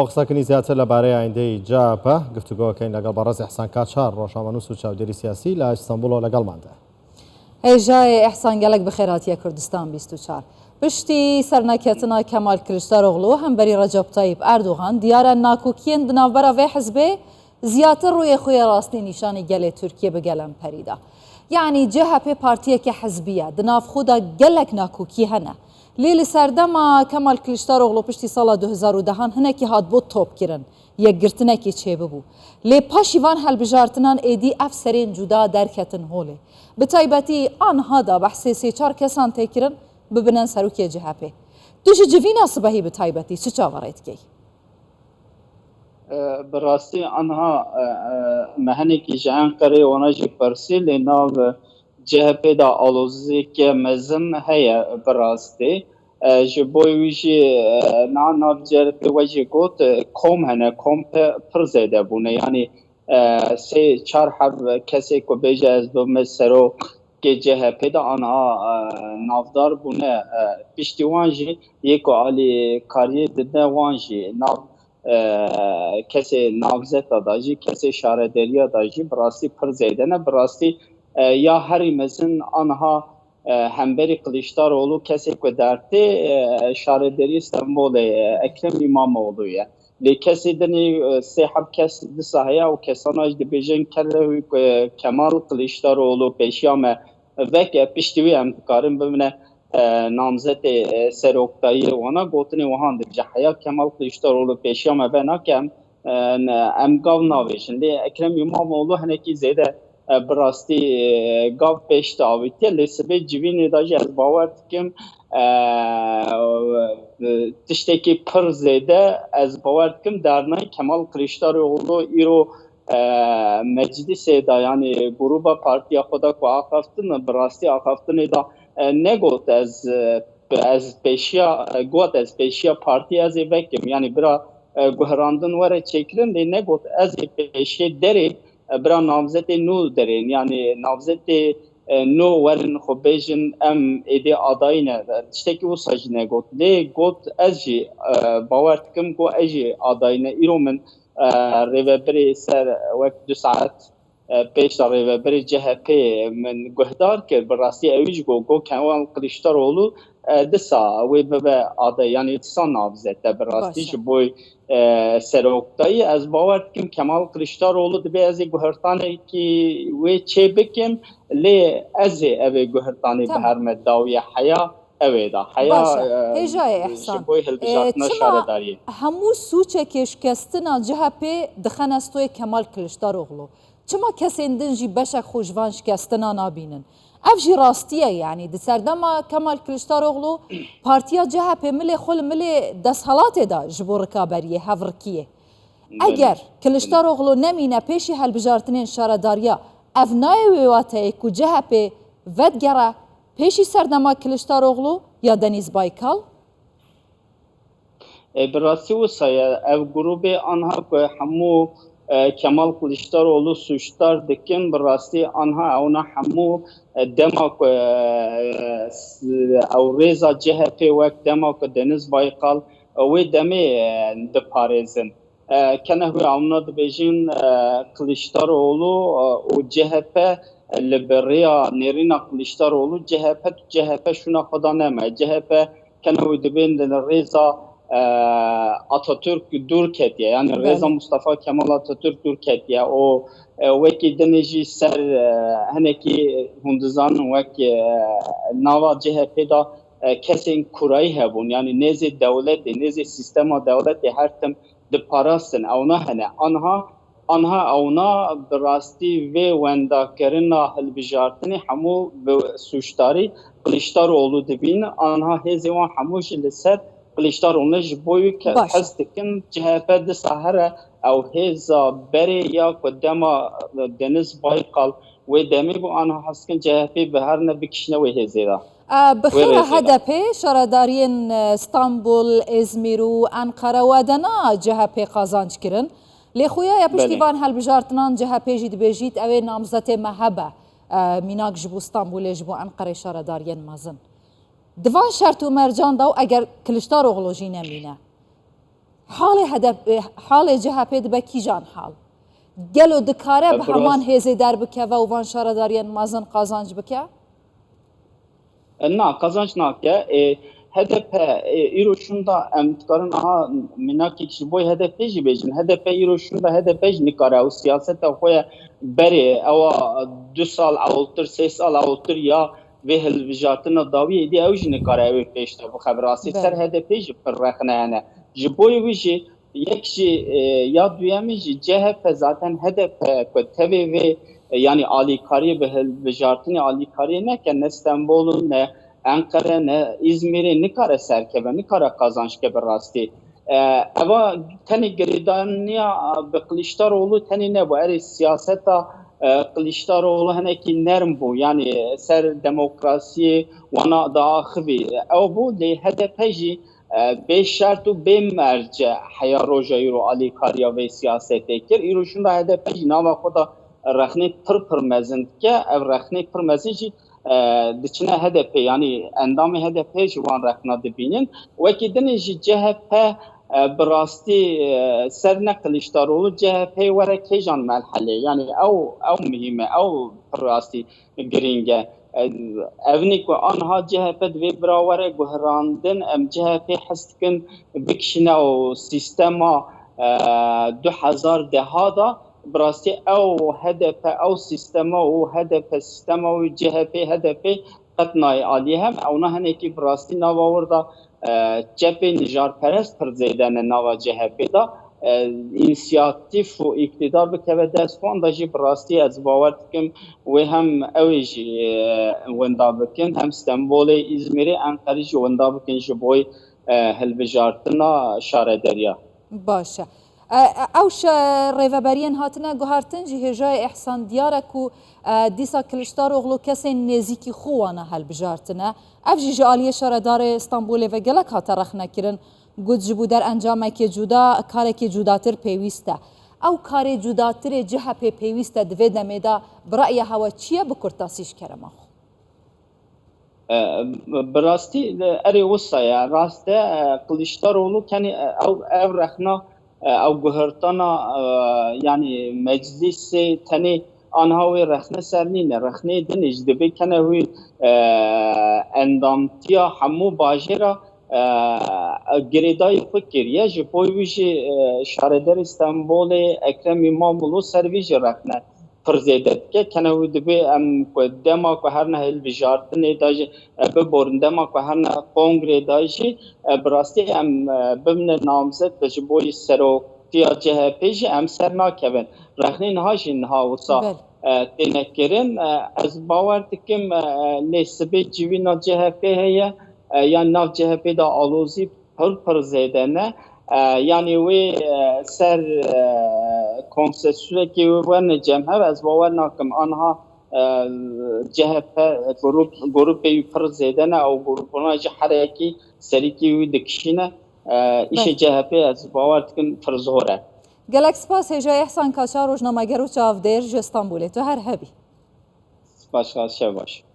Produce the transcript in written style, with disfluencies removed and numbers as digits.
قسەکنی زیاتر لەبارەی ئایندەی جاپە گفتوگۆکەین لەگەڵ بەڕێز ئەحسان کاچار ڕۆژنامەنووس و چاودێری سیاسی لە ئیستانبوڵەوە لەگەڵماندا. هێژای ئەحسان گەلک بخێراتیە کوردستان 24 پشتی سەرنەکەتنە کەمال کلشتەرۆغڵو هەمبەری ڕەجەب تایب ئەردوغان دیارە ناکۆکیên di navbera vê hizbê ziyatır rûyê xwe ya rastî nîşanî gelê Tirkiye bi gelem perîda. Yani CHP partiyeke hizbiye di nav xwe de gelek nakokî hene. Lê li serdema Kemal Kılıçdaroğlu piştî sala 2010 hinekî hat bû topkirin. Yekgirtinekê çêbibû. Lê paşî van helbijartinan êdî ev serên cuda derketin holê. Bi taybetî anha da behsê sê-çar kesan têkirin bibinin serokê CHP. Tu ji civîna sibehî bi taybetî çi çavarê dikey? Bi rastî anha mehenekî ji Enqereyê wana jî pirsî lê nav CHP da aloziyeke mezin heye bi rastî. Ji bo wî jî nav CHP we jî got kom hene, kom pir zêde bûne. Yani sê çar hev kesê ku bêje ez dome serokê CHP da anha navdar bûne. Piştî wan jî yê ku alî kariyê dide wan jî nav kesê navzeta da jî kesê şarederiya da jî bi rastî pir zêde ne. Bi rastî ya herî mezin anha hemberî Kılıçdaroğlu kesê ku dertê şarederî Stenbolê Ekrem İmamoğlu ye. Lê kesê dinê sê heb kes disa heye û kesana jî dibêjin kele Kemal Kılıçdaroğlu pêşiya me veke piştî wî em dikarin bimine namzetê seroktayî wana gotinê wihan dibêje heya Kemal Kılıçdaroğlu pêşiya me ve nake em gav navêjin. Lê Ekrem İmamoğlu hinekî zêde bi rastî gav pêş davîtiye lê sibê civînê da jî ez bawer dikim tiştekî pir zêde ez bawer dikim dernayê Kemal Kılıçdaroğlu îro meclisê da yani gruba partiya xwe da ku axaftin bi rastî axaftinê da negot ez pêşiya partî ez ê vekim yani bira guherandin were çêkirin lê negot ez ê pêşê derê bira navzetê nû derên yani navzetê nû werin xwe bêjin em êdî adayî ne tiştekî wisa jî negot lê got ez jî bawer dikim ku ez jî adayî ne îro min rêveberê ser wek 2 saet pêş da rêveberê CHP min guhdar kir bi rastî ew jî got Kemal Kılıçdaroğlu disa wê bibe adayî yani disa navzete bi rastî ji bo seroktayî ez bawer dikim Kemal Kılıçdaroğlu dibe ez ê guhertanekî wê çê bikim lê ez ê ev ê guhertanê bi her me dawiye heya evê da heya ji bo hilbijartina şaredariyê. Hemû sûçekê şikestina CHP dixene stoyê Kemal Kılıçdaroğlu. Çima kesên din jî beşek xwe ji van şikestina nabînin. Ev jî rastiye yani di serdema Kemal Kılıçdaroğlu partiya CHP milê xwe li milê desthilatê da ji bo rikaberiyê hevrikiyê. Eger Kılıçdaroğlu nemîne pêşî helbijartinên şaredariya ev nayê wê wateyê ku CHP vedgere pêşî serdema Kılıçdaroğlu ya Deniz Baykal? Bi rastî wisa ye ev grubê anha ku hemû Kemal Kılıçdaroğlu suçlar dikin bi rastî anha ona hemû dema ku ew rêza CHP wek dema ku Deniz Baykal wê demê diparêzin. Kene wê awna dibêjin Kılıçdaroğlu û CHP li beriya nêrîna Kılıçdaroğlu CHP şuna xwe da neme. CHP kene wê dibên li rêza Atatürk dûr ketiye yani rêza Mustafa Kemal Atatürk dûr ketiye o wekî dinê jî ser hinekî hûn dizanin wek nava CHP da kesên kurayî hebûn yani nêzê dewletê nêzê sîstema dewletê her tim diparastin ewna hene anha ewna bi rastî vê wendakirina hilbijartinê hemû bi sûçdarî Kılıçdaroğlu dibîn anha hêzê wan hemû jî li ser Kılıçdaroğlu ji bo wî hez dikin CHP disa here ew hêza berê ya ku dema Deniz Baykal wê demê bû anha heskin CHP bi her ne bikişine wê hêzê da. Bi xêra HDP şaredariyên İstanbul, İzmir û Enqere we de na CHP qazanc kirin. Lê xuya piştîvan helbijartinan CHP jî dibêjît ew ê namzetê me hebe mînak ji bo İstanbulê ji bo Enqerê şaredariyên mezin. Divan şert û mercan da eger Kılıçdaroğlu jî nemîne. حال CHP دبه کیجان حال گلو دکاره به همان هزه در بکه و وان شارداریان مازن قازانج بکه؟ نه قازانج ناکه HDP ایروشوندا امتکارن آها مناکی کش بوی HDP جی بیشن HDP ایروشوندا HDP جی نکاره و سیاست خوی بری او 2 سال اولتر 3 سال اولتر یا به هلوجاتنا داوی ایدی اوج نکاره او پیشتا بو خبراسی سر HDP جی پر رخنه یعنی جی بوی ویجی یک جی یا دویمی جی CHP zaten HDP کتبی و yani alikari به هلوجاتنی alikari نه که نه استانبول نه Ankara ne İzmir'e ne kare serkebe ne kare kazançke bir rasti. Ama tani geridanıya be Kılıçdaroğlu tani ne bu? Eri siyaseta Kılıçdaroğlu hani ki nerm bu yani ser demokrasi wana daha xbi. Ama bu de HDP'ci beş şartı be merce haya roja yuru ali kariya ve siyasete kir. İruşunda HDP'ci nama koda rexne pır mezin ke ev rexne pır mezin دچنه HDP yani endam HDP جوان رخنا دبینن وکی دنیجی CHP براستی سر نقلشتارولو CHP وره کیجان مرحله yani او مهمه او براستی گرینگه evnik و آنها CHP دوی براوره گهراندن ام CHP حستکن بکشنه و سیستما 2010 دا براستی او HDP او سیستما و HDP سیستما و CHP HDP قطنای عالی هم اونا هنه که براستی نواوردا CHP نجار پرست پر زیدن نوا CHP دا inisiyatif و iktidar بکوه دست خوان دا جی براستی از باور کم و هم اویجی وندا بکن هم استانبول İzmir'i انقره جی وندا بکن جی بوی هلبجارتنا شاره دریا باشه اوش ریوبریان هاتنه گوهرتن جی هجای احسان دیاره کو دیسا کلشداروغلو کسی نزیکی خوانه هل بجارتنه اف جی جالیه شاردار استانبول و گلک هات رخنه کرن گود جبو در انجامه که جدا کاره که جداتر پیوسته او کار جداتر CHP پیوسته دوی دمیده برای هوا چیه بکرتاسیش کرمه خو براستی اری وصایا راسته کلشداروغلو کنی او رخنا او گهرتانا yani meclis tani anha ve rexne sernine rexne deniz dibe kene hu endamtiya hamu bajera geriday fikir ya ji poyviji şareder İstanbul Ekrem İmamoğlu serviji rexne فرزیدت که کنه و دبی ام دما کو هر نه الوجارت نه داج به بورن دما کو هر نه کنگره داجی براستی ام بمن نامزد بج بوی سرو تیا CHP جی ام سرنا کبن رخنین هاجین ها وسا تنکرین از باور دکم نسبی جوینا CHP هیا یا ناف CHP دا آلوزی پر زیدنه yani ve ser konsesüre ki ve cemhe az bavar nakim anha CHP grup yukarı zedene o grupuna hareki seriki ve dikişine işe CHP az bavar tıkın fırzore. Gelek spas hecay ihsan kaçar rojnamager u çavder ji İstanbul'e to her hebi. Spas şevaş.